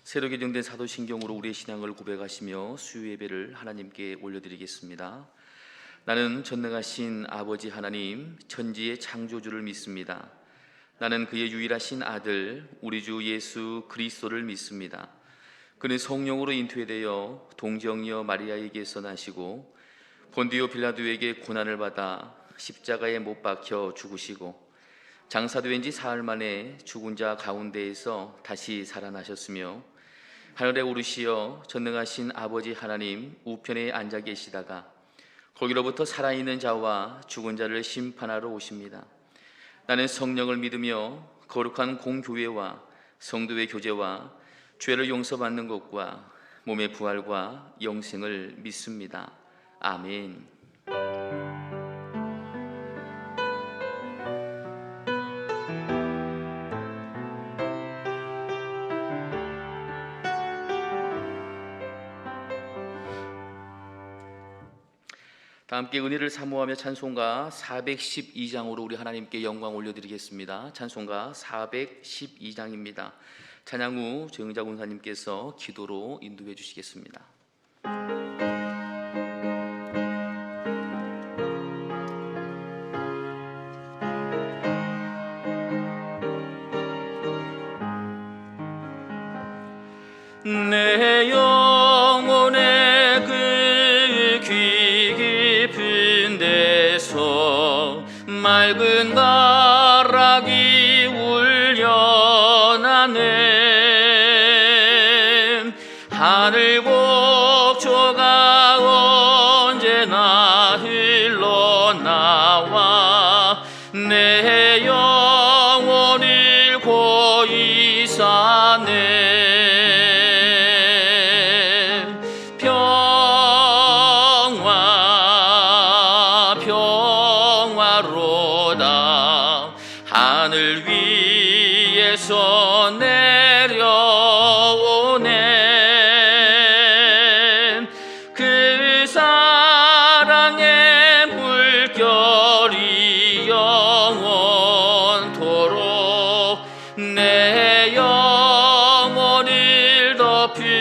새로 개정된 사도신경으로 우리의 신앙을 고백하시며 수요 예배를 하나님께 올려드리겠습니다. 나는 전능하신 아버지 하나님, 천지의 창조주를 믿습니다. 나는 그의 유일하신 아들 우리 주 예수 그리스도를 믿습니다. 그는 성령으로 잉태되어 동정녀 마리아에게서 나시고 본디오 빌라도에게 고난을 받아 십자가에 못 박혀 죽으시고 장사된 지 사흘 만에 죽은 자 가운데에서 다시 살아나셨으며 하늘에 오르시어 전능하신 아버지 하나님 우편에 앉아 계시다가 거기로부터 살아있는 자와 죽은 자를 심판하러 오십니다. 나는 성령을 믿으며 거룩한 공교회와 성도의 교제와 죄를 용서받는 것과 몸의 부활과 영생을 믿습니다. 아멘. 다 함께 은혜를 사모하며 찬송가 412장으로 우리 하나님께 영광 올려드리겠습니다. 찬송가 412장입니다. 찬양 후 정의자 군사님께서 기도로 인도해 주시겠습니다. 내 영혼의 그 귀 깊은 데서 맑은 가락이 울려나네. 하늘 곡조가 언제나 흘러나와 내 영혼을 고이 사네. 하늘 위에서 내려오네. 그 사랑의 물결이 영원토록 내 영혼을 덮으소서.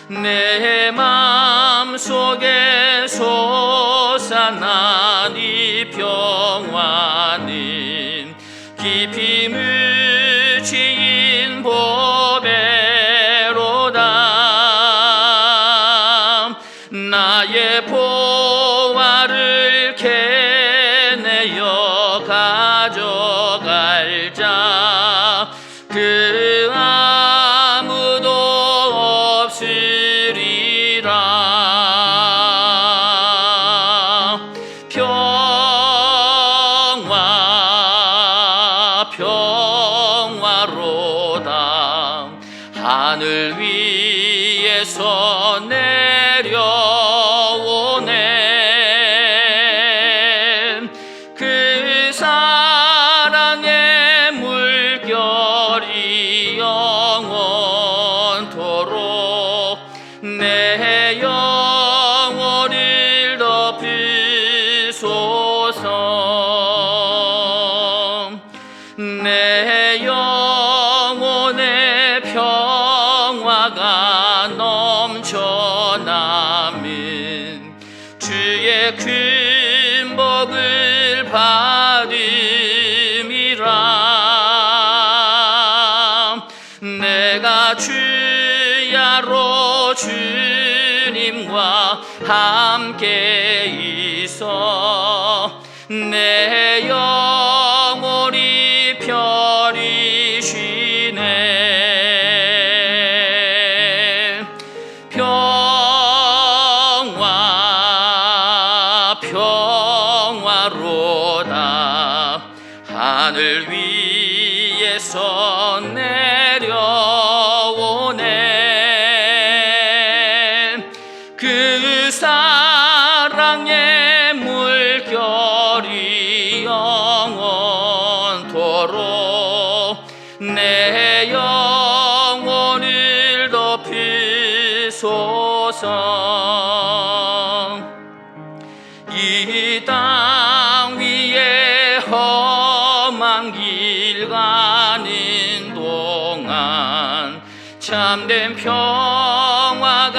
내 맘속에 솟아난 이 평화는 깊이 묻힌 보배로다. 나의 보화를 캐내어 가져갈 자 그 아무도 없으리라. 평화로다. 하늘 위에서 내려오네. 그 사랑의 물결이 영원토록 내 영혼을 덮으소서. 내 영혼의 평화가 넘쳐남은 주의 큰 복을 받음이라. 내가 주야로 주님과 함께 있어 내 영혼이 편히 쉬네. 평화로다. 하늘 위에서 내려오네. 그 사랑의 물결이 영원토록 내 영혼을 덮으소서. 이 땅 위에 험한 세상 길 가는 동안 참된 평화가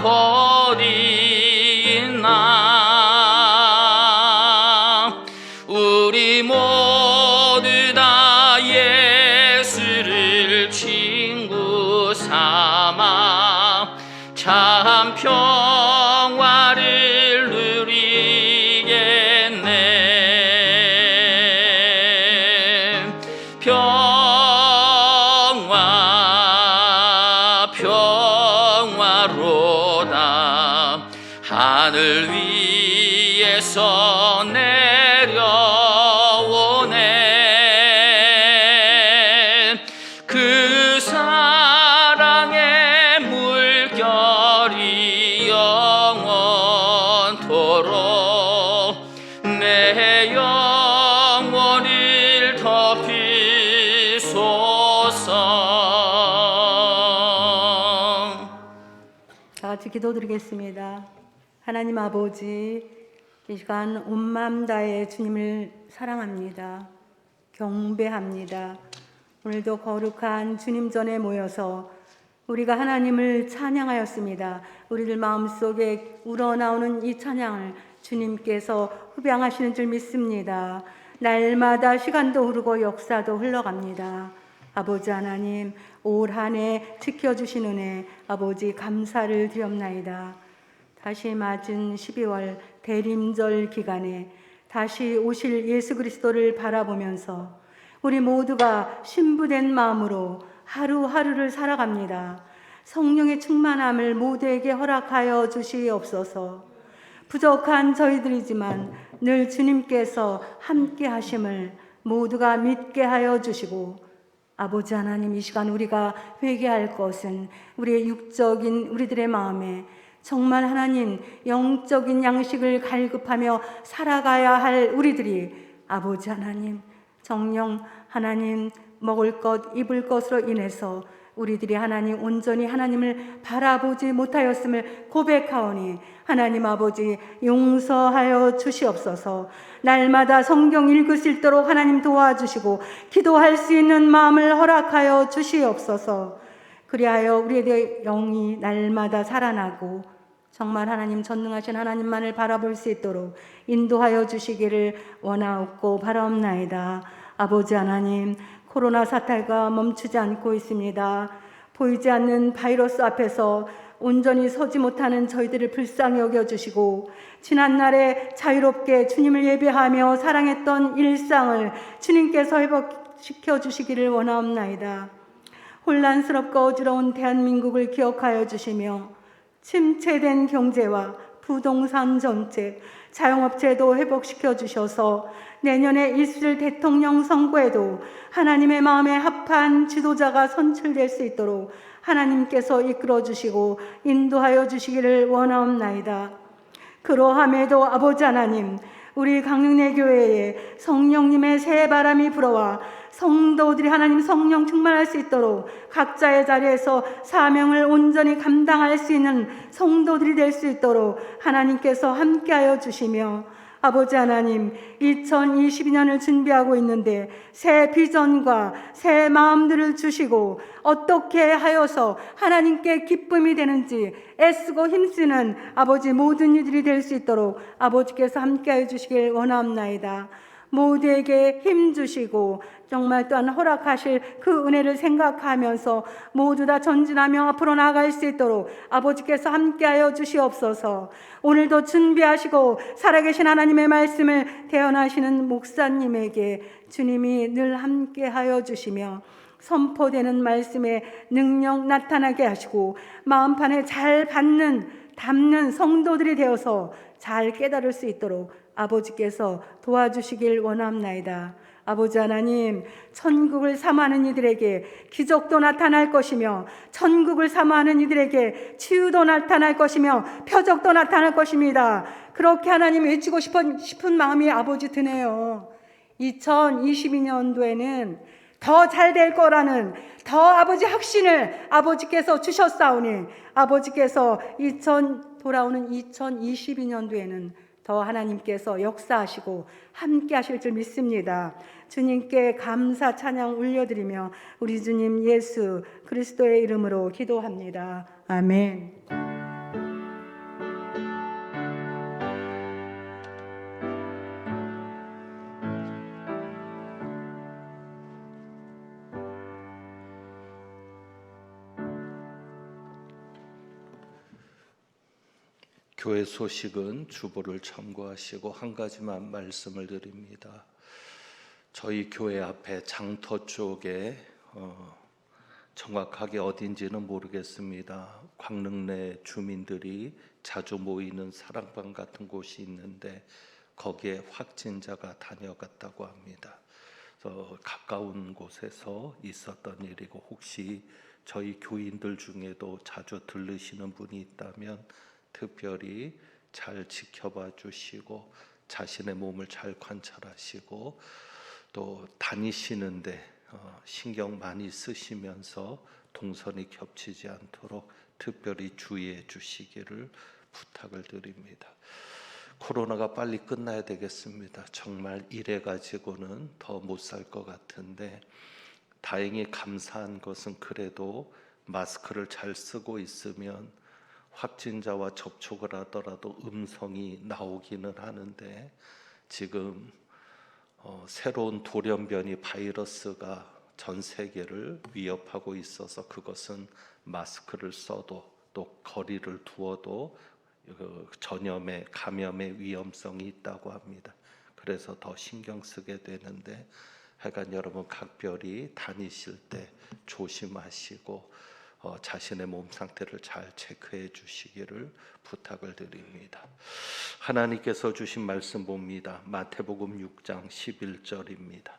어디 있나. 우리 모두 다 예수를 친구 삼아 참 평화를 누리겠네. 평화로다 하늘 위에서 내려오네. 그 사랑의 물결이 영원토록 내 영혼을 덮이소서. 다 같이 기도드리겠습니다. 하나님 아버지, 이 시간 온 마음 다해 주님을 사랑합니다. 경배합니다. 오늘도 거룩한 주님 전에 모여서 우리가 하나님을 찬양하였습니다. 우리들 마음속에 우러나오는 이 찬양을 주님께서 흡양하시는 줄 믿습니다. 날마다 시간도 흐르고 역사도 흘러갑니다. 아버지 하나님, 올 한 해 지켜주신 은혜 아버지 감사를 드렸나이다. 다시 맞은 12월 대림절 기간에 다시 오실 예수 그리스도를 바라보면서 우리 모두가 신부된 마음으로 하루하루를 살아갑니다. 성령의 충만함을 모두에게 허락하여 주시옵소서. 부족한 저희들이지만 늘 주님께서 함께 하심을 모두가 믿게 하여 주시고, 아버지 하나님, 이 시간 우리가 회개할 것은 우리의 육적인 우리들의 마음에 정말 하나님 영적인 양식을 갈급하며 살아가야 할 우리들이 아버지 하나님 정령 하나님 먹을 것 입을 것으로 인해서 우리들이 하나님 온전히 하나님을 바라보지 못하였음을 고백하오니 하나님 아버지 용서하여 주시옵소서. 날마다 성경 읽을 수 있도록 하나님 도와주시고 기도할 수 있는 마음을 허락하여 주시옵소서. 그리하여 우리의 영이 날마다 살아나고 정말 하나님 전능하신 하나님만을 바라볼 수 있도록 인도하여 주시기를 원하옵고 바라옵나이다. 아버지 하나님, 코로나 사태가 멈추지 않고 있습니다. 보이지 않는 바이러스 앞에서 온전히 서지 못하는 저희들을 불쌍히 여겨주시고 지난날에 자유롭게 주님을 예배하며 사랑했던 일상을 주님께서 회복시켜 주시기를 원하옵나이다. 혼란스럽고 어지러운 대한민국을 기억하여 주시며 침체된 경제와 부동산 정책, 자영업체도 회복시켜 주셔서 내년에 있을 대통령 선거에도 하나님의 마음에 합한 지도자가 선출될 수 있도록 하나님께서 이끌어 주시고 인도하여 주시기를 원하옵나이다. 그러함에도 아버지 하나님, 우리 강릉내 교회에 성령님의 새 바람이 불어와 성도들이 하나님 성령 충만할 수 있도록 각자의 자리에서 사명을 온전히 감당할 수 있는 성도들이 될 수 있도록 하나님께서 함께하여 주시며, 아버지 하나님 2022년을 준비하고 있는데 새 비전과 새 마음들을 주시고 어떻게 하여서 하나님께 기쁨이 되는지 애쓰고 힘쓰는 아버지 모든 이들이 될 수 있도록 아버지께서 함께하여 주시길 원하옵나이다. 모두에게 힘 주시고 정말 또한 허락하실 그 은혜를 생각하면서 모두 다 전진하며 앞으로 나아갈 수 있도록 아버지께서 함께하여 주시옵소서. 오늘도 준비하시고 살아계신 하나님의 말씀을 대언하시는 목사님에게 주님이 늘 함께하여 주시며 선포되는 말씀의 능력 나타나게 하시고 마음판에 잘 담는 성도들이 되어서 잘 깨달을 수 있도록 아버지께서 도와주시길 원합나이다. 아버지 하나님, 천국을 사모하는 이들에게 기적도 나타날 것이며 천국을 사모하는 이들에게 치유도 나타날 것이며 표적도 나타날 것입니다. 그렇게 하나님 외치고 싶은 마음이 아버지 드네요. 2022년도에는 더 잘 될 거라는 더 아버지 확신을 아버지께서 주셨사오니 아버지께서 돌아오는 2022년도에는 더 하나님께서 역사하시고 함께 하실 줄 믿습니다. 주님께 감사 찬양 올려드리며 우리 주님 예수 그리스도의 이름으로 기도합니다. 아멘. 교회 소식은 주보를 참고하시고 한 가지만 말씀을 드립니다. 저희 교회 앞에 장터 쪽에 정확하게 어딘지는 모르겠습니다. 광릉내 주민들이 자주 모이는 사랑방 같은 곳이 있는데 거기에 확진자가 다녀갔다고 합니다. 그래서 가까운 곳에서 있었던 일이고 혹시 저희 교인들 중에도 자주 들르시는 분이 있다면 특별히 잘 지켜봐 주시고 자신의 몸을 잘 관찰하시고 또 다니시는데 신경 많이 쓰시면서 동선이 겹치지 않도록 특별히 주의해 주시기를 부탁을 드립니다. 코로나가 빨리 끝나야 되겠습니다. 정말 이래 가지고는 더 못 살 것 같은데 다행히 감사한 것은 그래도 마스크를 잘 쓰고 있으면 확진자와 접촉을 하더라도 음성이 나오기는 하는데 지금 새로운 돌연변이 바이러스가 전 세계를 위협하고 있어서 그것은 마스크를 써도 또 거리를 두어도 전염의 감염의 위험성이 있다고 합니다. 그래서 더 신경 쓰게 되는데 하여간 여러분 각별히 다니실 때 조심하시고 자신의 몸 상태를 잘 체크해 주시기를 부탁을 드립니다. 하나님께서 주신 말씀 봅니다. 마태복음 6장 11절입니다.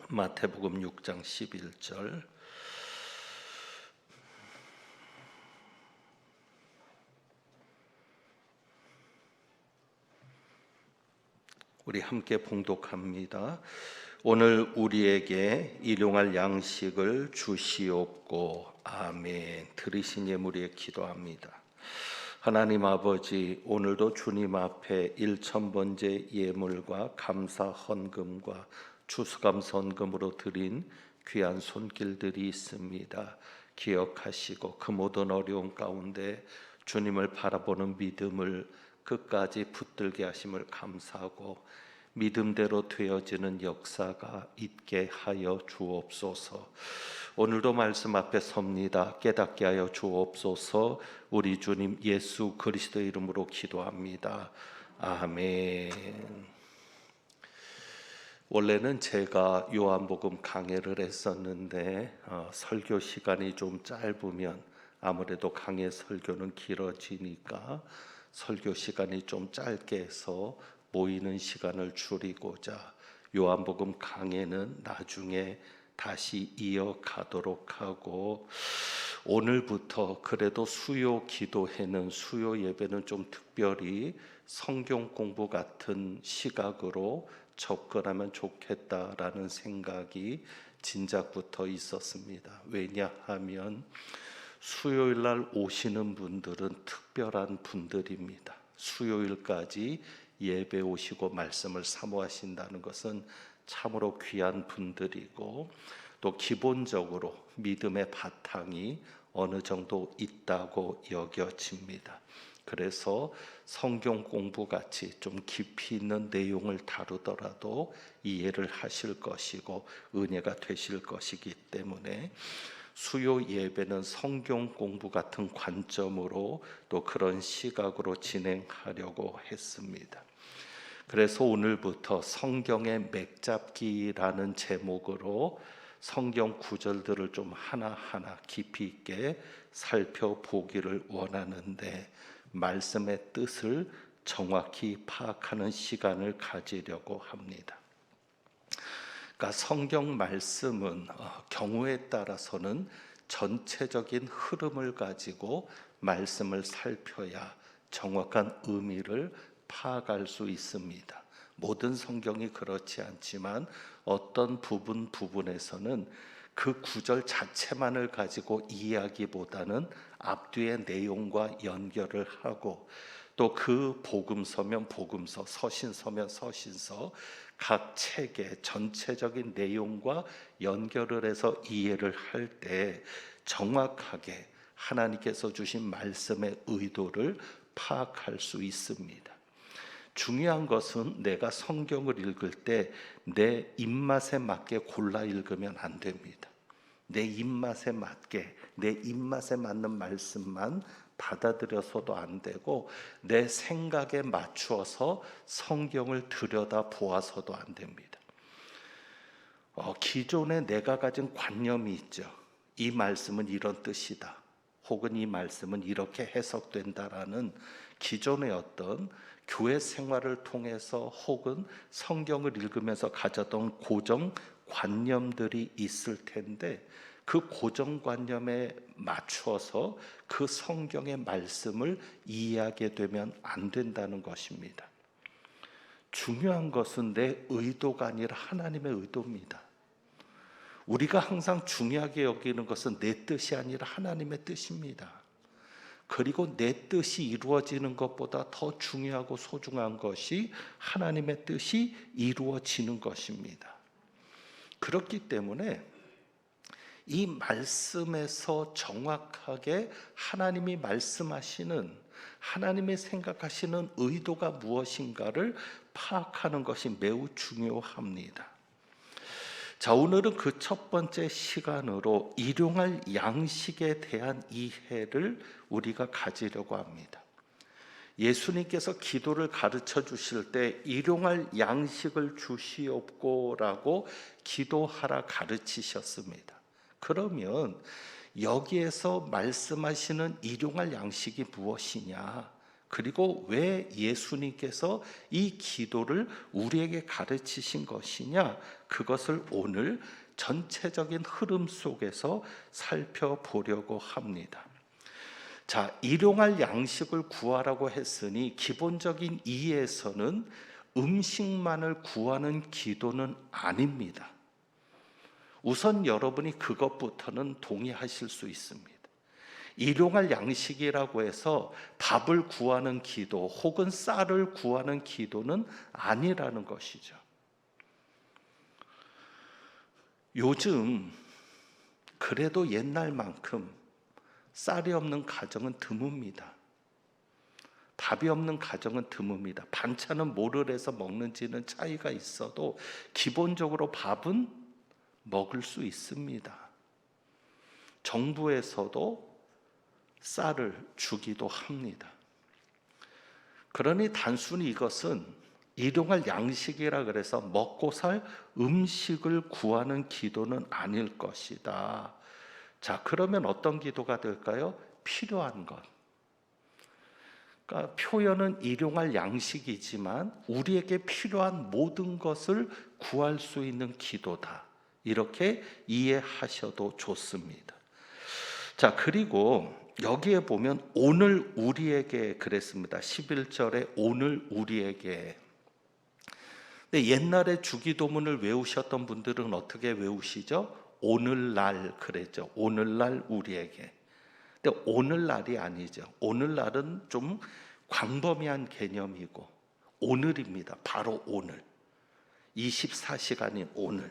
마태복음 6장 11절 우리 함께 봉독합니다. 오늘 우리에게 일용할 양식을 주시옵고. 아멘. 들으신 예물에 기도합니다. 하나님 아버지, 오늘도 주님 앞에 1000번째 예물과 감사 헌금과 추수감 선금으로 드린 귀한 손길들이 있습니다. 기억하시고 그 모든 어려움 가운데 주님을 바라보는 믿음을 끝까지 붙들게 하심을 감사하고 믿음대로 되어지는 역사가 있게 하여 주옵소서. 오늘도 말씀 앞에 섭니다. 깨닫게 하여 주옵소서. 우리 주님 예수 그리스도의 이름으로 기도합니다. 아멘. 원래는 제가 요한복음 강해를 했었는데 설교 시간이 좀 짧으면 아무래도 강해 설교는 길어지니까 설교 시간이 좀 짧게 해서 모이는 시간을 줄이고자 요한복음 강해는 나중에 다시 이어가도록 하고 오늘부터 그래도 수요 기도회는 수요 예배는 좀 특별히 성경 공부 같은 시각으로 접근하면 좋겠다라는 생각이 진작부터 있었습니다. 왜냐하면 수요일 날 오시는 분들은 특별한 분들입니다. 수요일까지 예배 오시고 말씀을 사모하신다는 것은 참으로 귀한 분들이고 또 기본적으로 믿음의 바탕이 어느 정도 있다고 여겨집니다. 그래서 성경 공부 같이 좀 깊이 있는 내용을 다루더라도 이해를 하실 것이고 은혜가 되실 것이기 때문에 수요 예배는 성경 공부 같은 관점으로 또 그런 시각으로 진행하려고 했습니다. 그래서 오늘부터 성경의 맥잡기라는 제목으로 성경 구절들을 좀 하나하나 깊이 있게 살펴보기를 원하는데 말씀의 뜻을 정확히 파악하는 시간을 가지려고 합니다. 그러니까 성경 말씀은 경우에 따라서는 전체적인 흐름을 가지고 말씀을 살펴야 정확한 의미를 파악할 수 있습니다. 모든 성경이 그렇지 않지만 어떤 부분에서는 그 구절 자체만을 가지고 이해하기보다는 앞뒤의 내용과 연결을 하고 또 그 복음서면 복음서, 서신서면 서신서 각 책의 전체적인 내용과 연결을 해서 이해를 할 때 정확하게 하나님께서 주신 말씀의 의도를 파악할 수 있습니다. 중요한 것은 내가 성경을 읽을 때 내 입맛에 맞게 골라 읽으면 안 됩니다. 내 입맛에 맞게, 내 입맛에 맞는 말씀만 받아들여서도 안 되고 내 생각에 맞추어서 성경을 들여다 보아서도 안 됩니다. 기존에 내가 가진 관념이 있죠. 이 말씀은 이런 뜻이다. 혹은 이 말씀은 이렇게 해석된다라는 기존의 어떤 교회 생활을 통해서 혹은 성경을 읽으면서 가졌던 고정관념들이 있을 텐데 그 고정관념에 맞추어서 그 성경의 말씀을 이해하게 되면 안 된다는 것입니다. 중요한 것은 내 의도가 아니라 하나님의 의도입니다. 우리가 항상 중요하게 여기는 것은 내 뜻이 아니라 하나님의 뜻입니다. 그리고 내 뜻이 이루어지는 것보다 더 중요하고 소중한 것이 하나님의 뜻이 이루어지는 것입니다. 그렇기 때문에 이 말씀에서 정확하게 하나님이 말씀하시는, 하나님이 생각하시는 의도가 무엇인가를 파악하는 것이 매우 중요합니다. 자, 오늘은 그 첫 번째 시간으로 일용할 양식에 대한 이해를 우리가 가지려고 합니다. 예수님께서 기도를 가르쳐 주실 때 일용할 양식을 주시옵고라고 기도하라 가르치셨습니다. 그러면 여기에서 말씀하시는 일용할 양식이 무엇이냐? 그리고 왜 예수님께서 이 기도를 우리에게 가르치신 것이냐? 그것을 오늘 전체적인 흐름 속에서 살펴보려고 합니다. 자, 일용할 양식을 구하라고 했으니 기본적인 이해에서는 음식만을 구하는 기도는 아닙니다. 우선 여러분이 그것부터는 동의하실 수 있습니다. 일용할 양식이라고 해서 밥을 구하는 기도 혹은 쌀을 구하는 기도는 아니라는 것이죠. 요즘 그래도 옛날만큼 쌀이 없는 가정은 드뭅니다. 밥이 없는 가정은 드뭅니다. 반찬은 뭐를 해서 먹는지는 차이가 있어도 기본적으로 밥은 먹을 수 있습니다. 정부에서도 쌀을 주기도 합니다. 그러니 단순히 이것은 일용할 양식이라 그래서 먹고 살 음식을 구하는 기도는 아닐 것이다. 자, 그러면 어떤 기도가 될까요? 필요한 것. 그러니까 표현은 일용할 양식이지만 우리에게 필요한 모든 것을 구할 수 있는 기도다. 이렇게 이해하셔도 좋습니다. 자, 그리고 여기에 보면 오늘 우리에게 그랬습니다. 11절에 오늘 우리에게. 근데 옛날에 주기도문을 외우셨던 분들은 어떻게 외우시죠? 오늘날 그랬죠. 오늘날 우리에게. 근데 오늘날이 아니죠. 오늘날은 좀 광범위한 개념이고 오늘입니다. 바로 오늘. 24시간인 오늘.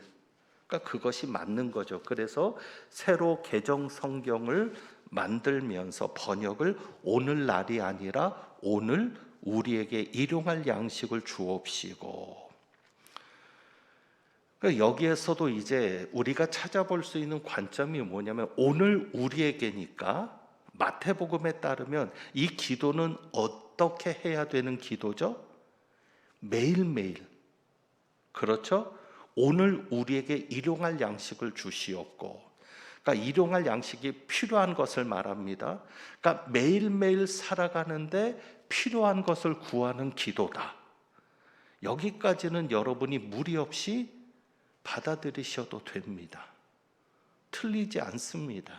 그러니까 그것이 맞는 거죠. 그래서 새로 개정 성경을 만들면서 번역을 오늘날이 아니라 오늘 우리에게 일용할 양식을 주옵시고. 그러니까 여기에서도 이제 우리가 찾아볼 수 있는 관점이 뭐냐면 오늘 우리에게니까 마태복음에 따르면 이 기도는 어떻게 해야 되는 기도죠? 매일매일. 그렇죠? 오늘 우리에게 일용할 양식을 주시옵고. 그러니까 일용할 양식이 필요한 것을 말합니다. 그러니까 매일매일 살아가는데 필요한 것을 구하는 기도다. 여기까지는 여러분이 무리 없이 받아들이셔도 됩니다. 틀리지 않습니다.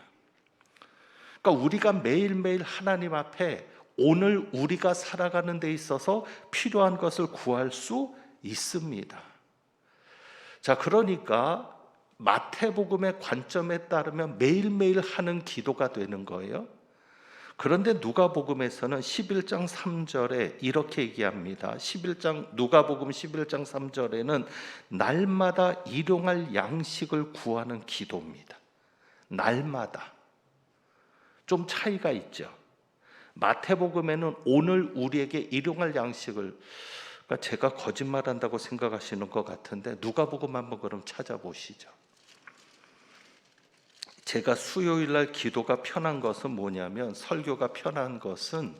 그러니까 우리가 매일매일 하나님 앞에 오늘 우리가 살아가는 데 있어서 필요한 것을 구할 수 있습니다. 자, 그러니까 마태복음의 관점에 따르면 매일매일 하는 기도가 되는 거예요. 그런데 누가복음에서는 11장 3절에 이렇게 얘기합니다. 누가복음 11장 3절에는 날마다 일용할 양식을 구하는 기도입니다. 날마다. 좀 차이가 있죠. 마태복음에는 오늘 우리에게 일용할 양식을, 그러니까 제가 거짓말한다고 생각하시는 것 같은데 누가복음 한번 그럼 찾아보시죠. 제가 수요일 날 기도가 편한 것은 뭐냐면, 설교가 편한 것은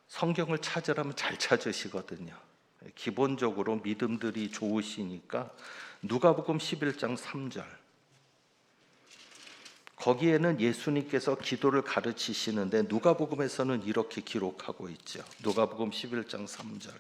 성경을 찾으라면 잘 찾으시거든요. 기본적으로 믿음들이 좋으시니까 누가복음 11장 3절, 거기에는 예수님께서 기도를 가르치시는데 누가복음에서는 이렇게 기록하고 있죠. 누가복음 11장 3절.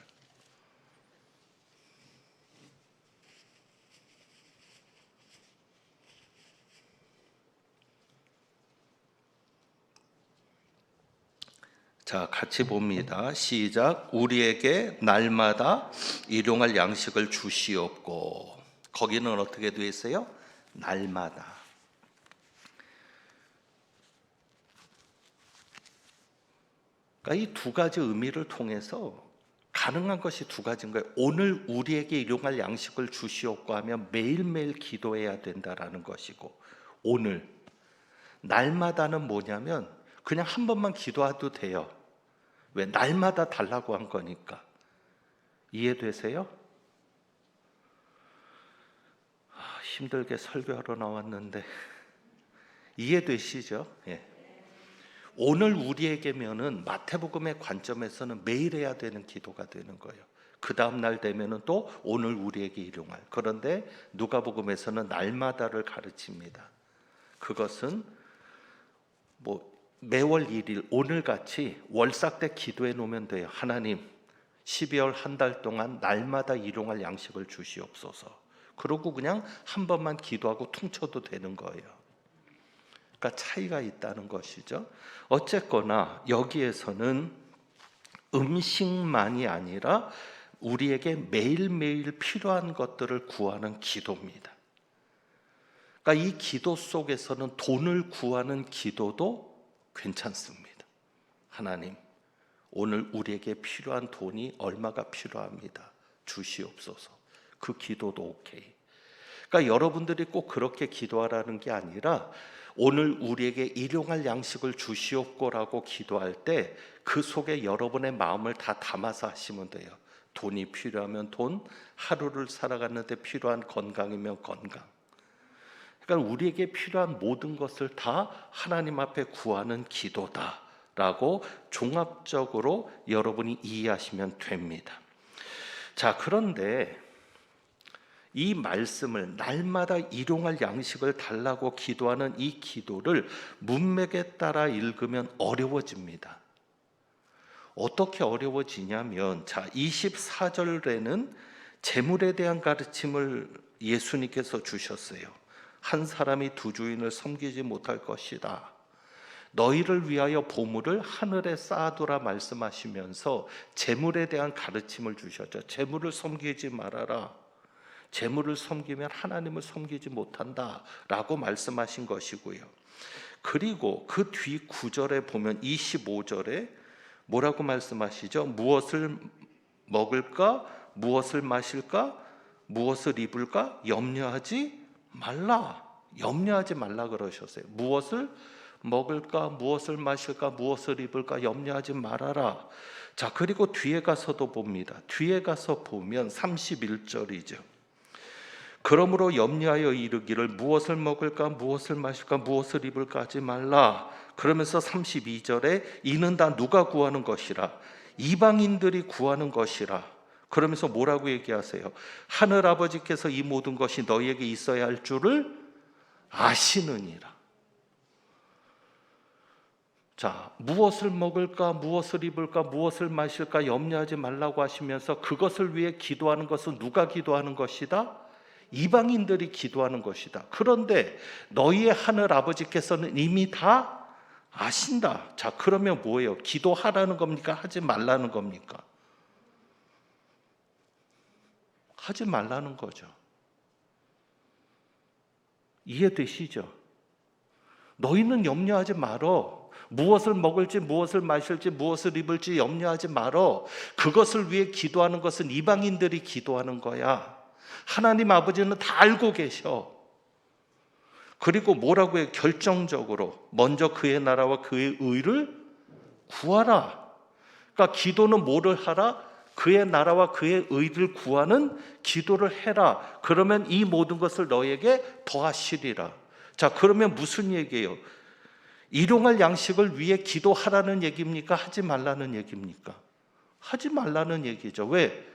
자, 같이 봅니다. 시작. 우리에게 날마다 일용할 양식을 주시옵고. 거기는 어떻게 되어 있어요? 날마다. 그러니까 이 두 가지 의미를 통해서 가능한 것이 두 가지인 거예요. 오늘 우리에게 일용할 양식을 주시옵고 하면 매일매일 기도해야 된다라는 것이고, 오늘 날마다는 뭐냐면 그냥 한 번만 기도해도 돼요. 왜? 날마다 달라고 한 거니까. 이해되세요? 힘들게 설교하러 나왔는데 이해되시죠? 예. 오늘 우리에게면은 마태복음의 관점에서는 매일 해야 되는 기도가 되는 거예요. 그 다음 날 되면은 또 오늘 우리에게 일용할. 그런데 누가복음에서는 날마다를 가르칩니다. 그것은 매월 1일 오늘같이 월삭 때 기도해 놓으면 돼요. 하나님, 12월 한 달 동안 날마다 일용할 양식을 주시옵소서. 그러고 그냥 한 번만 기도하고 퉁쳐도 되는 거예요. 그러니까 차이가 있다는 것이죠. 어쨌거나 여기에서는 음식만이 아니라 우리에게 매일매일 필요한 것들을 구하는 기도입니다. 그러니까 이 기도 속에서는 돈을 구하는 기도도 괜찮습니다. 하나님, 오늘 우리에게 필요한 돈이 얼마가 필요합니다. 주시옵소서. 그 기도도 오케이. 그러니까 여러분들이 꼭 그렇게 기도하라는 게 아니라 오늘 우리에게 일용할 양식을 주시옵고라고 기도할 때 그 속에 여러분의 마음을 다 담아서 하시면 돼요. 돈이 필요하면 돈, 하루를 살아가는데 필요한 건강이면 건강. 그러니까 우리에게 필요한 모든 것을 다 하나님 앞에 구하는 기도다라고 종합적으로 여러분이 이해하시면 됩니다. 자, 그런데 이 말씀을 날마다 일용할 양식을 달라고 기도하는 이 기도를 문맥에 따라 읽으면 어려워집니다. 어떻게 어려워지냐면, 자, 24절에는 재물에 대한 가르침을 예수님께서 주셨어요. 한 사람이 두 주인을 섬기지 못할 것이다. 너희를 위하여 보물을 하늘에 쌓아두라 말씀하시면서 재물에 대한 가르침을 주셨죠. 재물을 섬기지 말아라. 재물을 섬기면 하나님을 섬기지 못한다라고 말씀하신 것이고요. 그리고 그 뒤 구절에 보면 25절에 뭐라고 말씀하시죠? 무엇을 먹을까? 무엇을 마실까? 무엇을 입을까? 염려하지 말라. 염려하지 말라 그러셨어요. 무엇을 먹을까? 무엇을 마실까? 무엇을 입을까? 염려하지 말아라. 자, 그리고 뒤에 가서도 봅니다. 뒤에 가서 보면 31절이죠. 그러므로 염려하여 이르기를 무엇을 먹을까? 무엇을 마실까? 무엇을 입을까? 하지 말라. 그러면서 32절에 이는 다 누가 구하는 것이라? 이방인들이 구하는 것이라. 그러면서 뭐라고 얘기하세요? 하늘 아버지께서 이 모든 것이 너희에게 있어야 할 줄을 아시느니라. 자, 무엇을 먹을까? 무엇을 입을까? 무엇을 마실까? 염려하지 말라고 하시면서 그것을 위해 기도하는 것은 누가 기도하는 것이다? 이방인들이 기도하는 것이다. 그런데 너희의 하늘 아버지께서는 이미 다 아신다. 자, 그러면 뭐예요? 기도하라는 겁니까? 하지 말라는 겁니까? 하지 말라는 거죠. 이해되시죠? 너희는 염려하지 말어. 무엇을 먹을지, 무엇을 마실지, 무엇을 입을지 염려하지 말어. 그것을 위해 기도하는 것은 이방인들이 기도하는 거야. 하나님 아버지는 다 알고 계셔. 그리고 뭐라고 해요? 결정적으로 먼저 그의 나라와 그의 의를 구하라. 그러니까 기도는 뭐를 하라? 그의 나라와 그의 의를 구하는 기도를 해라. 그러면 이 모든 것을 너에게 더하시리라. 자, 그러면 무슨 얘기예요? 일용할 양식을 위해 기도하라는 얘기입니까? 하지 말라는 얘기입니까? 하지 말라는 얘기죠. 왜?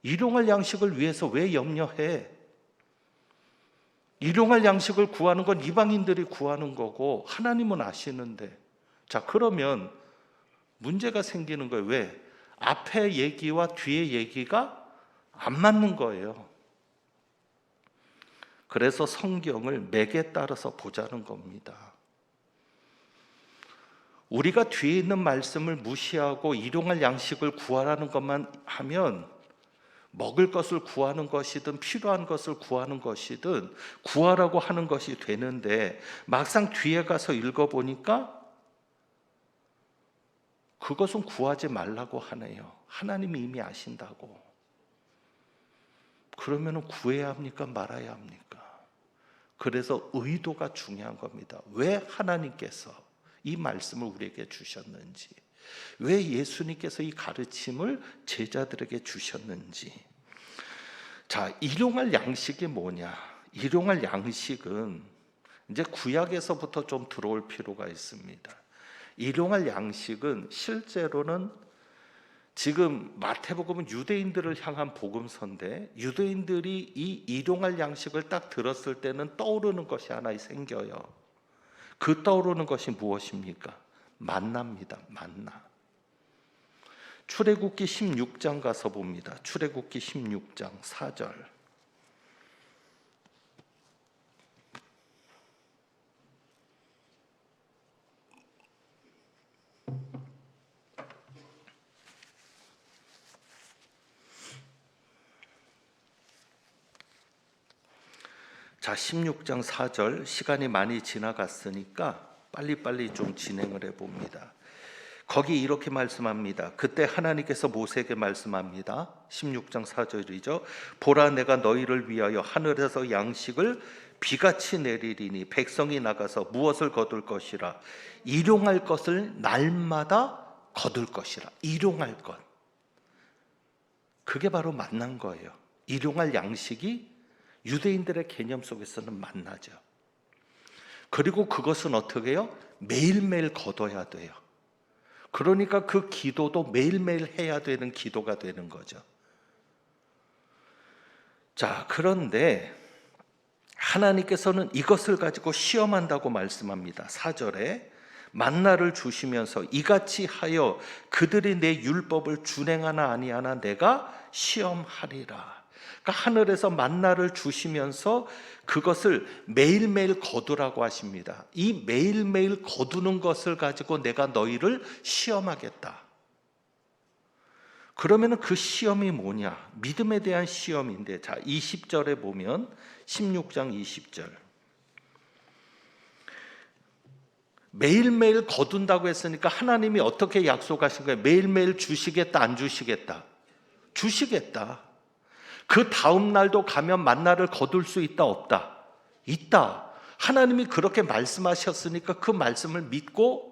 일용할 양식을 위해서 왜 염려해? 일용할 양식을 구하는 건 이방인들이 구하는 거고 하나님은 아시는데. 자, 그러면 문제가 생기는 거예요. 왜? 앞에 얘기와 뒤에 얘기가 안 맞는 거예요. 그래서 성경을 맥에 따라서 보자는 겁니다. 우리가 뒤에 있는 말씀을 무시하고 일용할 양식을 구하라는 것만 하면 먹을 것을 구하는 것이든 필요한 것을 구하는 것이든 구하라고 하는 것이 되는데 막상 뒤에 가서 읽어보니까 그것은 구하지 말라고 하네요. 하나님이 이미 아신다고. 그러면 구해야 합니까? 말아야 합니까? 그래서 의도가 중요한 겁니다. 왜 하나님께서 이 말씀을 우리에게 주셨는지, 왜 예수님께서 이 가르침을 제자들에게 주셨는지. 자, 일용할 양식이 뭐냐? 일용할 양식은 이제 구약에서부터 좀 들어올 필요가 있습니다. 일용할 양식은 실제로는 지금 마태복음은 유대인들을 향한 복음서인데 유대인들이 이 일용할 양식을 딱 들었을 때는 떠오르는 것이 하나 생겨요. 그 떠오르는 것이 무엇입니까? 만나입니다. 만나. 출애굽기 16장 가서 봅니다. 출애굽기 16장 4절. 자, 16장 4절. 시간이 많이 지나갔으니까 빨리빨리 좀 진행을 해봅니다. 거기 이렇게 말씀합니다. 그때 하나님께서 모세에게 말씀합니다. 16장 4절이죠. 보라, 내가 너희를 위하여 하늘에서 양식을 비같이 내리리니 백성이 나가서 무엇을 거둘 것이라. 일용할 것을 날마다 거둘 것이라. 일용할 것. 그게 바로 만난 거예요. 일용할 양식이 유대인들의 개념 속에서는 만나죠. 그리고 그것은 어떻게 해요? 매일매일 거둬야 돼요. 그러니까 그 기도도 매일매일 해야 되는 기도가 되는 거죠. 자, 그런데 하나님께서는 이것을 가지고 시험한다고 말씀합니다. 4절에 만나를 주시면서 이같이 하여 그들이 내 율법을 준행하나 아니하나 내가 시험하리라. 그러니까 하늘에서 만나를 주시면서 그것을 매일매일 거두라고 하십니다. 이 매일매일 거두는 것을 가지고 내가 너희를 시험하겠다. 그러면 그 시험이 뭐냐? 믿음에 대한 시험인데, 자, 20절에 보면 16장 20절. 매일매일 거둔다고 했으니까 하나님이 어떻게 약속하신 거예요? 매일매일 주시겠다, 안 주시겠다? 주시겠다. 그 다음 날도 가면 만나를 거둘 수 있다, 없다? 있다. 하나님이 그렇게 말씀하셨으니까 그 말씀을 믿고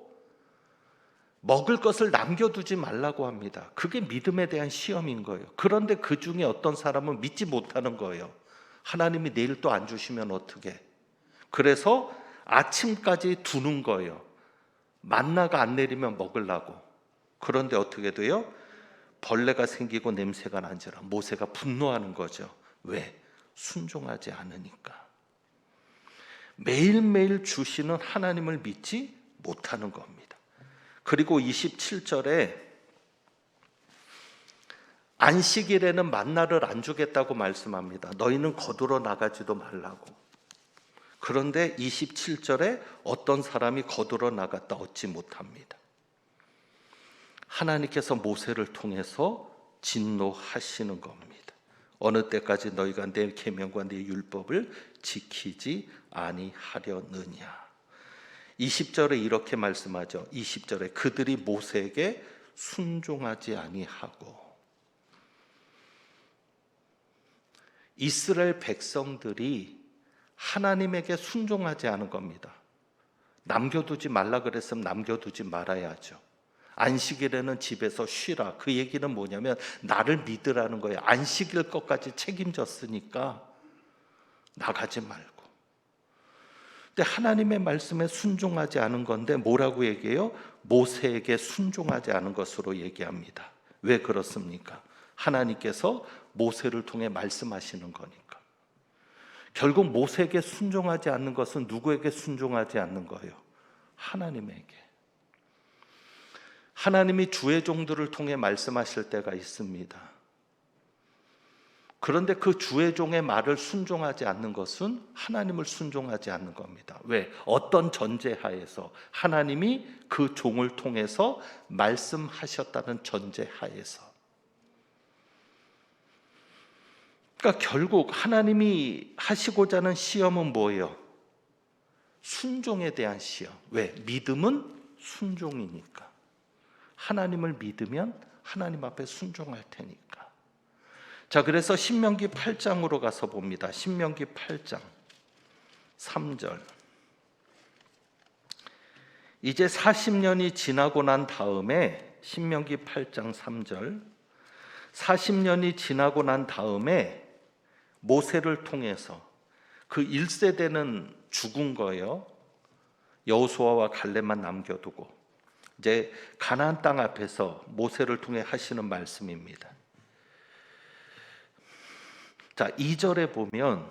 먹을 것을 남겨두지 말라고 합니다. 그게 믿음에 대한 시험인 거예요. 그런데 그 중에 어떤 사람은 믿지 못하는 거예요. 하나님이 내일 또 안 주시면 어떻게? 그래서 아침까지 두는 거예요. 만나가 안 내리면 먹으려고. 그런데 어떻게 돼요? 벌레가 생기고 냄새가 난지라 모세가 분노하는 거죠. 왜? 순종하지 않으니까. 매일매일 주시는 하나님을 믿지 못하는 겁니다. 그리고 27절에 안식일에는 만나를 안 주겠다고 말씀합니다. 너희는 거두러 나가지도 말라고. 그런데 27절에 어떤 사람이 거두러 나갔다 얻지 못합니다. 하나님께서 모세를 통해서 진노하시는 겁니다. 어느 때까지 너희가 내 계명과 내 율법을 지키지 아니하려느냐. 20절에 이렇게 말씀하죠. 20절에 그들이 모세에게 순종하지 아니하고. 이스라엘 백성들이 하나님에게 순종하지 않은 겁니다. 남겨두지 말라 그랬으면 남겨두지 말아야죠. 안식일에는 집에서 쉬라. 그 얘기는 뭐냐면 나를 믿으라는 거예요. 안식일 것까지 책임졌으니까 나가지 말고. 근데 하나님의 말씀에 순종하지 않은 건데 뭐라고 얘기해요? 모세에게 순종하지 않은 것으로 얘기합니다. 왜 그렇습니까? 하나님께서 모세를 통해 말씀하시는 거니까. 결국 모세에게 순종하지 않는 것은 누구에게 순종하지 않는 거예요? 하나님에게. 하나님이 주의 종들을 통해 말씀하실 때가 있습니다. 그런데 그 주의 종의 말을 순종하지 않는 것은 하나님을 순종하지 않는 겁니다. 왜? 어떤 전제하에서? 하나님이 그 종을 통해서 말씀하셨다는 전제하에서. 그러니까 결국 하나님이 하시고자 하는 시험은 뭐예요? 순종에 대한 시험. 왜? 믿음은 순종이니까. 하나님을 믿으면 하나님 앞에 순종할 테니까. 자, 그래서 신명기 8장으로 가서 봅니다. 신명기 8장 3절. 이제 40년이 지나고 난 다음에, 신명기 8장 3절, 40년이 지나고 난 다음에 모세를 통해서 그 1세대는 죽은 거예요. 여호수아와 갈렙만 남겨두고 이제 가나안 땅 앞에서 모세를 통해 하시는 말씀입니다. 자, 2절에 보면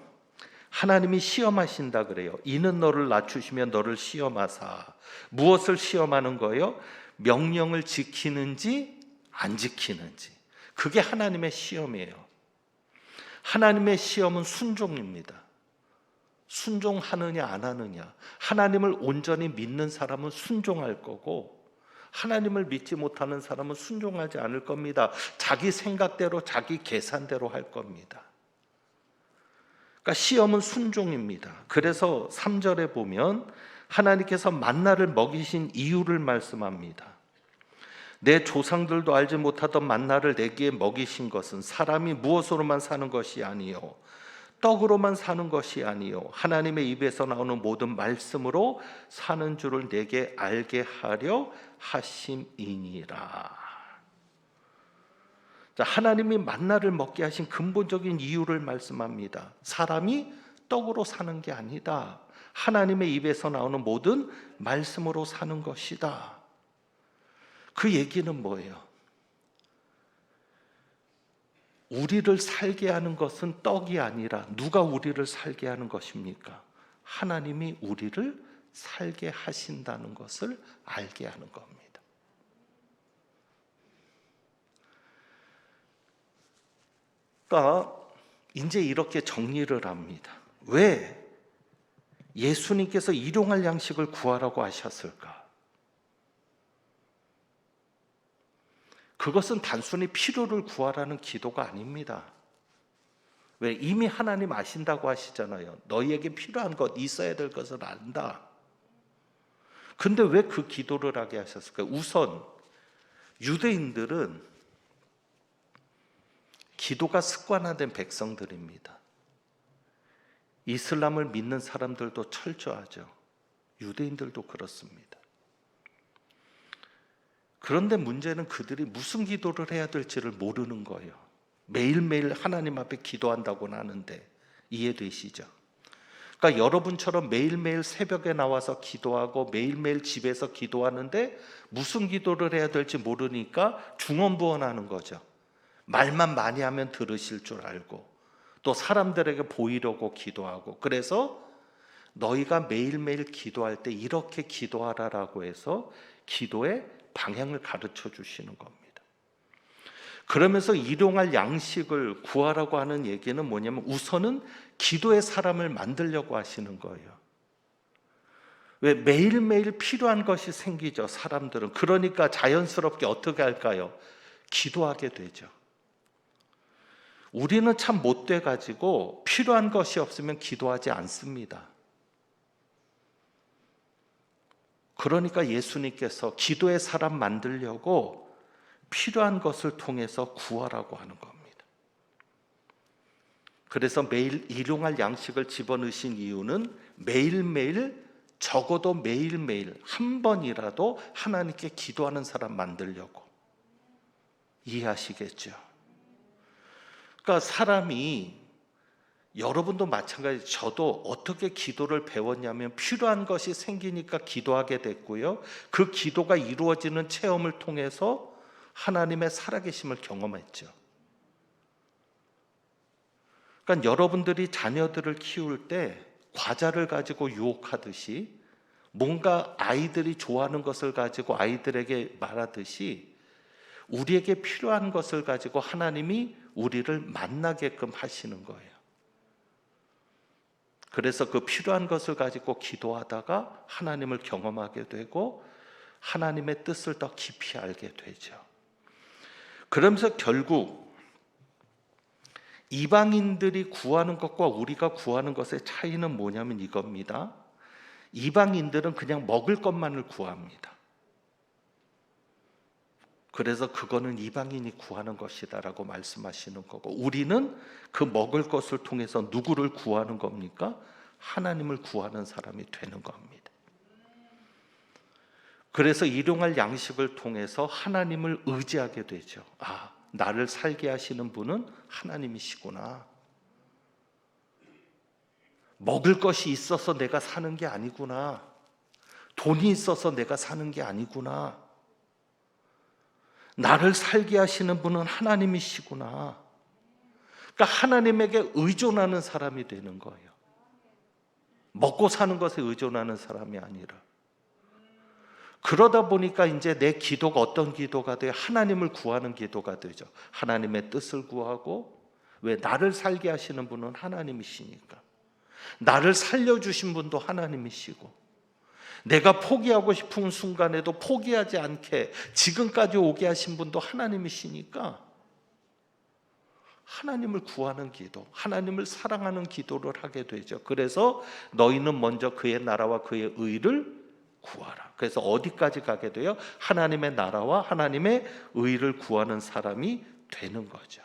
하나님이 시험하신다 그래요. 이는 너를 낮추시며 너를 시험하사. 무엇을 시험하는 거예요? 명령을 지키는지 안 지키는지. 그게 하나님의 시험이에요. 하나님의 시험은 순종입니다. 순종하느냐 안 하느냐. 하나님을 온전히 믿는 사람은 순종할 거고 하나님을 믿지 못하는 사람은 순종하지 않을 겁니다. 자기 생각대로 자기 계산대로 할 겁니다. 그러니까 시험은 순종입니다. 그래서 3절에 보면 하나님께서 만나를 먹이신 이유를 말씀합니다. 내 조상들도 알지 못하던 만나를 내게 먹이신 것은 사람이 무엇으로만 사는 것이 아니요 떡으로만 사는 것이 아니요 하나님의 입에서 나오는 모든 말씀으로 사는 줄을 내게 알게 하려 하심이니라. 자, 하나님이 만나를 먹게 하신 근본적인 이유를 말씀합니다. 사람이 떡으로 사는 게 아니다. 하나님의 입에서 나오는 모든 말씀으로 사는 것이다. 그 얘기는 뭐예요? 우리를 살게 하는 것은 떡이 아니라 누가 우리를 살게 하는 것입니까? 하나님이 우리를 살게 하신다는 것을 알게 하는 겁니다. 그러니까 이제 이렇게 정리를 합니다. 왜 예수님께서 일용할 양식을 구하라고 하셨을까? 그것은 단순히 필요를 구하라는 기도가 아닙니다. 왜? 이미 하나님 아신다고 하시잖아요. 너희에게 필요한 것, 있어야 될 것을 안다. 근데 왜 그 기도를 하게 하셨을까요? 우선 유대인들은 기도가 습관화된 백성들입니다. 이슬람을 믿는 사람들도 철저하죠. 유대인들도 그렇습니다. 그런데 문제는 그들이 무슨 기도를 해야 될지를 모르는 거예요. 매일매일 하나님 앞에 기도한다고는 하는데 이해되시죠? 그러니까 여러분처럼 매일매일 새벽에 나와서 기도하고 매일매일 집에서 기도하는데 무슨 기도를 해야 될지 모르니까 중언부언하는 거죠. 말만 많이 하면 들으실 줄 알고 또 사람들에게 보이려고 기도하고 그래서 너희가 매일매일 기도할 때 이렇게 기도하라라고 해서 기도의 방향을 가르쳐 주시는 겁니다. 그러면서 일용할 양식을 구하라고 하는 얘기는 뭐냐면 우선은 기도의 사람을 만들려고 하시는 거예요. 왜? 매일매일 필요한 것이 생기죠, 사람들은. 그러니까 자연스럽게 어떻게 할까요? 기도하게 되죠. 우리는 참 못돼 가지고 필요한 것이 없으면 기도하지 않습니다. 그러니까 예수님께서 기도의 사람 만들려고 필요한 것을 통해서 구하라고 하는 겁니다. 그래서 매일 일용할 양식을 집어넣으신 이유는 매일매일, 적어도 매일매일 한 번이라도 하나님께 기도하는 사람 만들려고. 이해하시겠죠? 그러니까 사람이, 여러분도 마찬가지, 저도 어떻게 기도를 배웠냐면 필요한 것이 생기니까 기도하게 됐고요, 그 기도가 이루어지는 체험을 통해서 하나님의 살아계심을 경험했죠. 그러니까 여러분들이 자녀들을 키울 때 과자를 가지고 유혹하듯이, 뭔가 아이들이 좋아하는 것을 가지고 아이들에게 말하듯이, 우리에게 필요한 것을 가지고 하나님이 우리를 만나게끔 하시는 거예요. 그래서 그 필요한 것을 가지고 기도하다가 하나님을 경험하게 되고 하나님의 뜻을 더 깊이 알게 되죠. 그러면서 결국 이방인들이 구하는 것과 우리가 구하는 것의 차이는 뭐냐면 이겁니다. 이방인들은 그냥 먹을 것만을 구합니다. 그래서 그거는 이방인이 구하는 것이다라고 말씀하시는 거고, 우리는 그 먹을 것을 통해서 누구를 구하는 겁니까? 하나님을 구하는 사람이 되는 겁니다. 그래서 일용할 양식을 통해서 하나님을 의지하게 되죠. 아, 나를 살게 하시는 분은 하나님이시구나. 먹을 것이 있어서 내가 사는 게 아니구나. 돈이 있어서 내가 사는 게 아니구나. 나를 살게 하시는 분은 하나님이시구나. 그러니까 하나님에게 의존하는 사람이 되는 거예요. 먹고 사는 것에 의존하는 사람이 아니라. 그러다 보니까 이제 내 기도가 어떤 기도가 돼요? 하나님을 구하는 기도가 되죠. 하나님의 뜻을 구하고, 왜? 나를 살게 하시는 분은 하나님이시니까. 나를 살려주신 분도 하나님이시고, 내가 포기하고 싶은 순간에도 포기하지 않게 지금까지 오게 하신 분도 하나님이시니까 하나님을 구하는 기도, 하나님을 사랑하는 기도를 하게 되죠. 그래서 너희는 먼저 그의 나라와 그의 의를 구하라. 그래서 어디까지 가게 돼요? 하나님의 나라와 하나님의 의를 구하는 사람이 되는 거죠.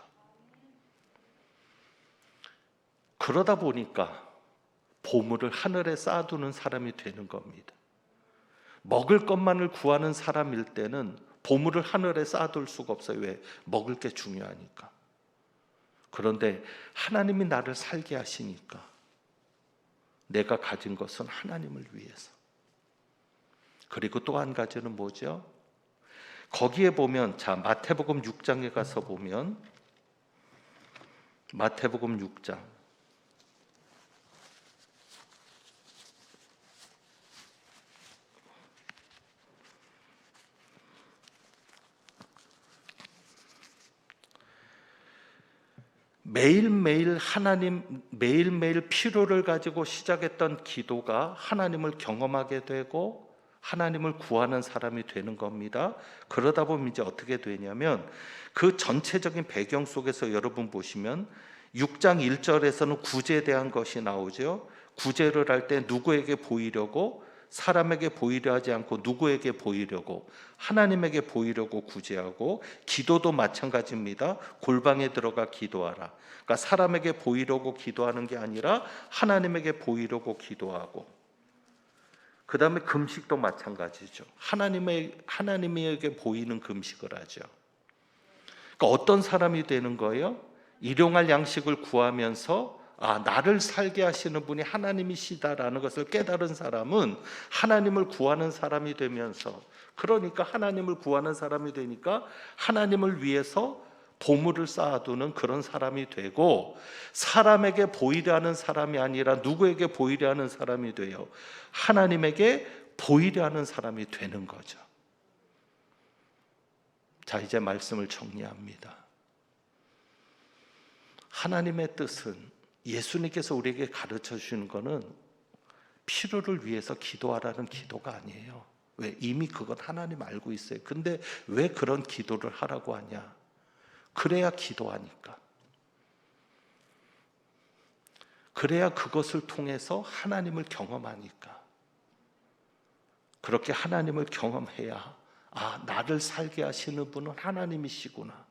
그러다 보니까 보물을 하늘에 쌓아두는 사람이 되는 겁니다. 먹을 것만을 구하는 사람일 때는 보물을 하늘에 쌓아둘 수가 없어요. 왜? 먹을 게 중요하니까. 그런데 하나님이 나를 살게 하시니까 내가 가진 것은 하나님을 위해서. 그리고 또 한 가지는 뭐죠? 거기에 보면, 자, 마태복음 6장에 가서 보면, 마태복음 6장 매일매일 필요를 가지고 시작했던 기도가 하나님을 경험하게 되고 하나님을 구하는 사람이 되는 겁니다. 그러다 보면 이제 어떻게 되냐면, 그 전체적인 배경 속에서 여러분 보시면 6장 1절에서는 구제에 대한 것이 나오죠. 구제를 할 때 누구에게 보이려고? 사람에게 보이려 하지 않고 누구에게 보이려고? 하나님에게 보이려고 구제하고, 기도도 마찬가지입니다. 골방에 들어가 기도하라. 그러니까 사람에게 보이려고 기도하는 게 아니라 하나님에게 보이려고 기도하고, 그 다음에 금식도 마찬가지죠. 하나님에게 보이는 금식을 하죠. 그러니까 어떤 사람이 되는 거예요? 일용할 양식을 구하면서 아, 나를 살게 하시는 분이 하나님이시다라는 것을 깨달은 사람은 하나님을 구하는 사람이 되면서, 그러니까 하나님을 구하는 사람이 되니까 하나님을 위해서 보물을 쌓아두는 그런 사람이 되고, 사람에게 보이려 하는 사람이 아니라 누구에게 보이려 하는 사람이 돼요? 하나님에게 보이려 하는 사람이 되는 거죠. 자, 이제 말씀을 정리합니다. 하나님의 뜻은, 예수님께서 우리에게 가르쳐 주시는 것은 필요를 위해서 기도하라는 기도가 아니에요. 왜? 이미 그건 하나님 알고 있어요. 근데 왜 그런 기도를 하라고 하냐? 그래야 기도하니까. 그래야 그것을 통해서 하나님을 경험하니까. 그렇게 하나님을 경험해야 나를 살게 하시는 분은 하나님이시구나,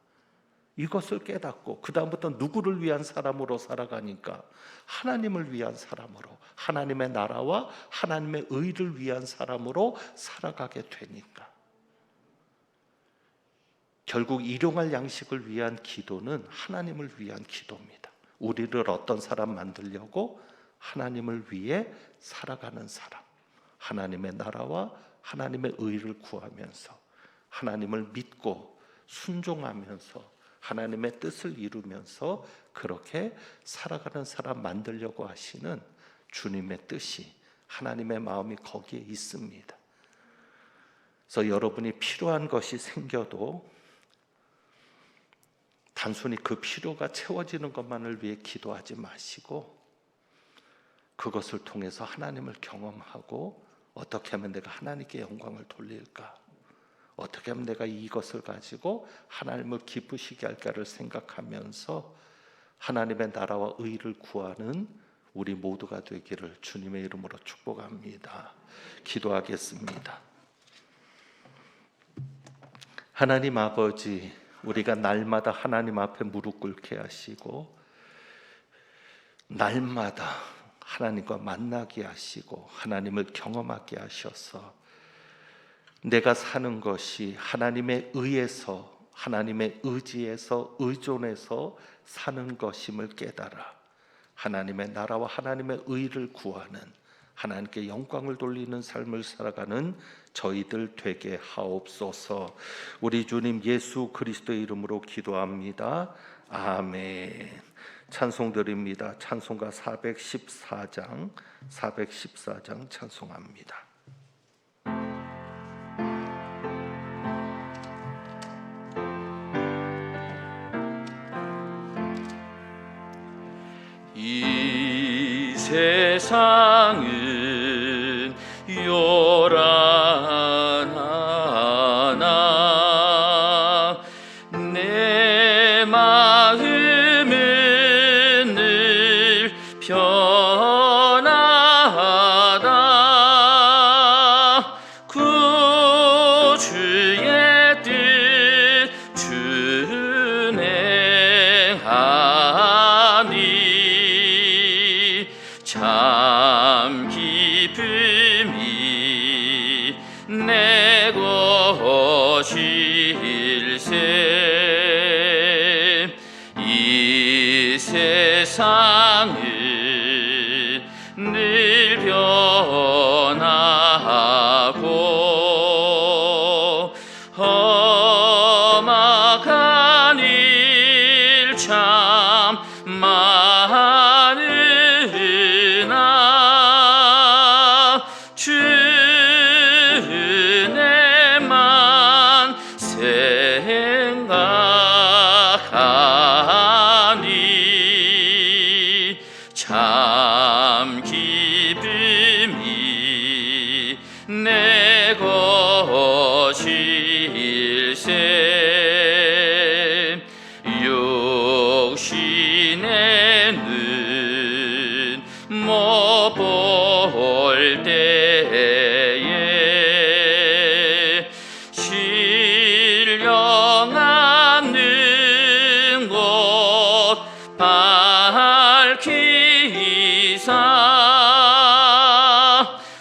이것을 깨닫고 그 다음부터 누구를 위한 사람으로 살아가니까 하나님을 위한 사람으로, 하나님의 나라와 하나님의 의를 위한 사람으로 살아가게 되니까. 결국 일용할 양식을 위한 기도는 하나님을 위한 기도입니다. 우리를 어떤 사람 만들려고? 하나님을 위해 살아가는 사람, 하나님의 나라와 하나님의 의를 구하면서 하나님을 믿고 순종하면서 하나님의 뜻을 이루면서 그렇게 살아가는 사람 만들려고 하시는 주님의 뜻이, 하나님의 마음이 거기에 있습니다. 그래서 여러분이 필요한 것이 생겨도 단순히 그 필요가 채워지는 것만을 위해 기도하지 마시고 그것을 통해서 하나님을 경험하고 어떻게 하면 내가 하나님께 영광을 돌릴까, 어떻게 하면 내가 이것을 가지고 하나님을 기쁘시게 할까를 생각하면서 하나님의 나라와 의를 구하는 우리 모두가 되기를 주님의 이름으로 축복합니다. 기도하겠습니다. 하나님 아버지, 우리가 날마다 하나님 앞에 무릎 꿇게 하시고 날마다 하나님과 만나게 하시고 하나님을 경험하게 하셔서 내가 사는 것이 하나님의 의에서, 하나님의 의지에서, 의존해서 사는 것임을 깨달아 하나님의 나라와 하나님의 의를 구하는, 하나님께 영광을 돌리는 삶을 살아가는 저희들 되게 하옵소서. 우리 주님 예수 그리스도의 이름으로 기도합니다. 아멘. 찬송 드립니다. 찬송가 414장 찬송합니다. 이 세상은 요란하나 내 마음은 늘 편하다. 구주의 뜻 준행하니 참 기쁨이 내 것일세. 이 세상은 늘 변하고 험악한 일 참 많으나 주 은혜만 생각하니 참 기쁨이 내 것일세. 육신의 눈 못 볼 때에 신령하는 곳 밝히사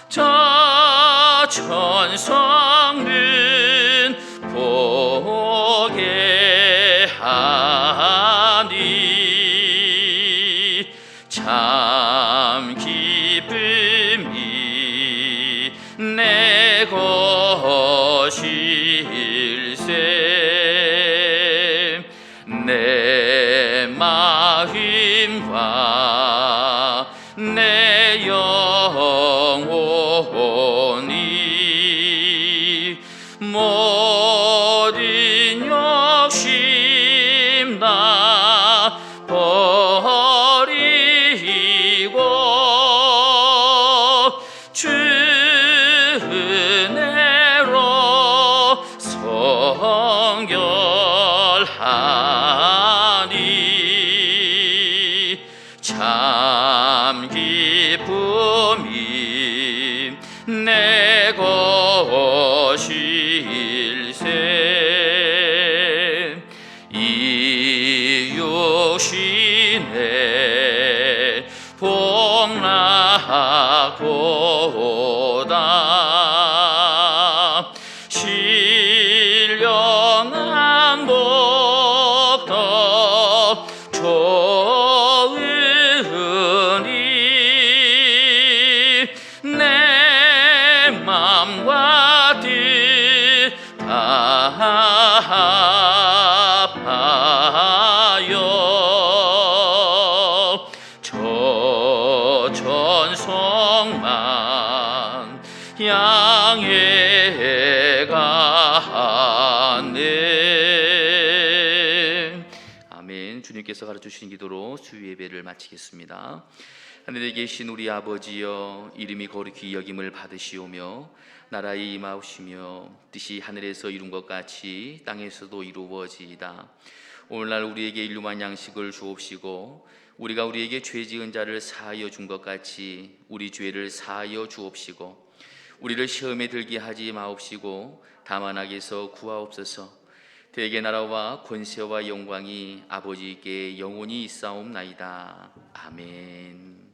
저 천성은 보게 하니 참 기쁨이 내 것일세. 내 마음과 내 영혼이 모든 욕심 다 버리고 주 은혜로 성결하니 참 주시네 복락보다 신령한 복더 좋으니 내 맘과 뜻 합하여 저 전성만 향해 가네. 아멘. 주님께서 가르쳐주신 기도로 수요 예배를 마치겠습니다. 하늘에 계신 우리 아버지여, 이름이 거룩히 여김을 받으시오며 나라의 임하옵시며 뜻이 하늘에서 이룬 것 같이 땅에서도 이루어지이다. 오늘날 우리에게 일용할 양식을 주옵시고 우리가 우리에게 죄 지은 자를 사하여 준 것 같이 우리 죄를 사하여 주옵시고 우리를 시험에 들게 하지 마옵시고 다만 악에서 구하옵소서. 대개 나라와 권세와 영광이 아버지께 영원히 있사옵나이다. 아멘.